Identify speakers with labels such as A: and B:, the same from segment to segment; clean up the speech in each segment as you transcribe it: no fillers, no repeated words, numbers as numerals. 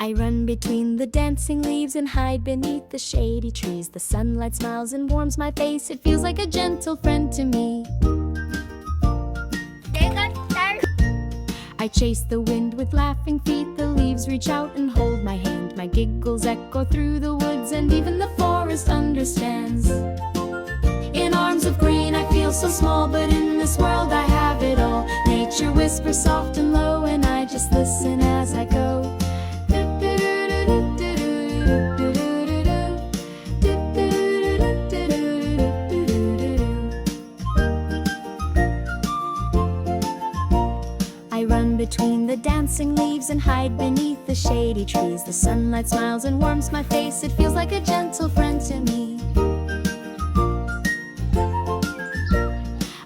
A: I run between the dancing leaves and hide beneath the shady trees. The sunlight smiles and warms my face. It feels like a gentle friend to me. I chase the wind with laughing feet. The leaves reach out and hold my hand. My giggles echo through the woods, and even the forest understands. In arms of green I feel so small, but in this world I have it all. Nature whispers soft and low, and I just listen as I go. I run between the dancing leaves and hide beneath the shady trees. The sunlight smiles and warms my face. It feels like a gentle friend to me.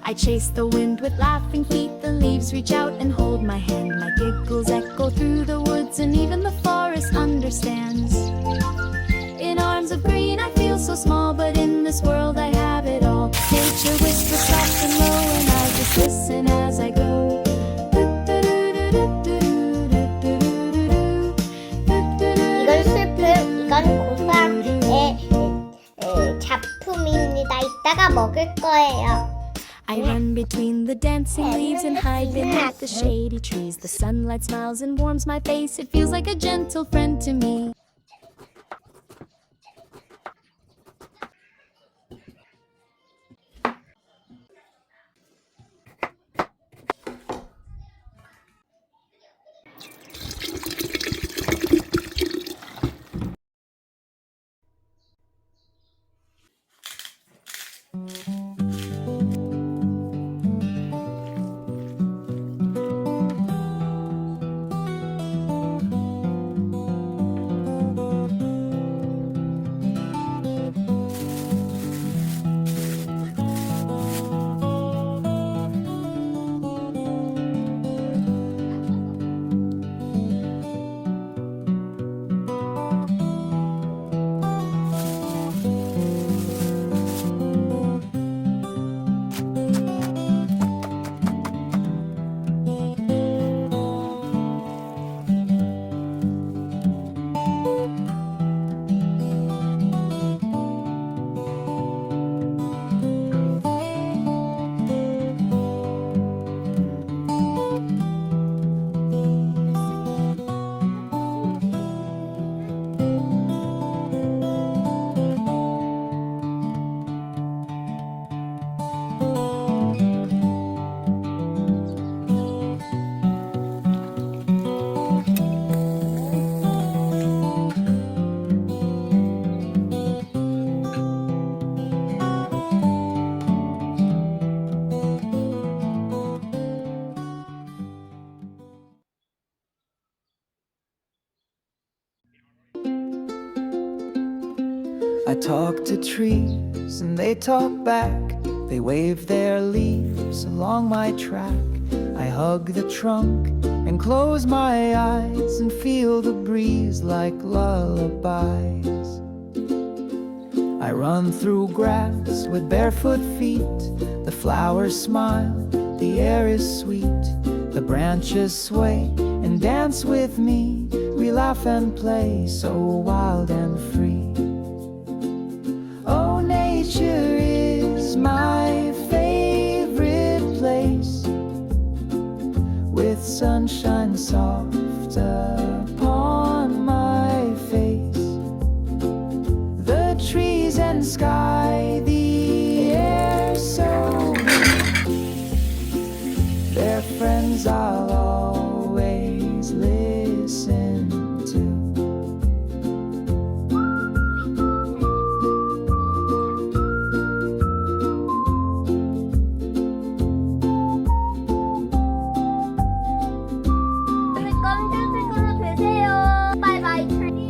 A: I chase the wind with laughing feet. The leaves reach out and hold my hand. My giggles echo through the woods, and even the forest understands. In arms of green I feel so small, but in this world I have it all. Nature whispers soft and low, and I just listen as I go.
B: 이건 슬픔, 이건 고삼의 작품입니다. 이따가 먹을 거예요.
A: I run between the dancing leaves and hide beneath the shady trees. The sunlight smiles and warms my face. It feels like a gentle friend to me.
C: I talk to trees and they talk back. They wave their leaves along my track. I hug the trunk and close my eyes and feel the breeze like lullabies. I run through grass with barefoot feet. The flowers smile, the air is sweet. The branches sway and dance with me. We laugh and play so wild and free. Oh, nature is my favorite place, with sunshine soft upon my face. The trees and sky, the air so blue. They're friends I'll always listen to.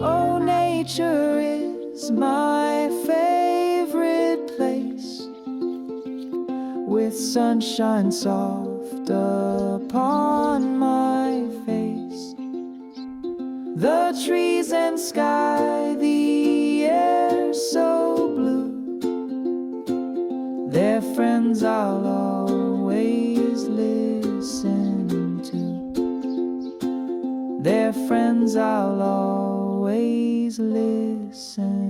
C: Oh, nature is my favorite place, with sunshine soft upon my face. The trees and sky, the air so blue. They're friends I'll always listen to. They're friends, I'll always listen.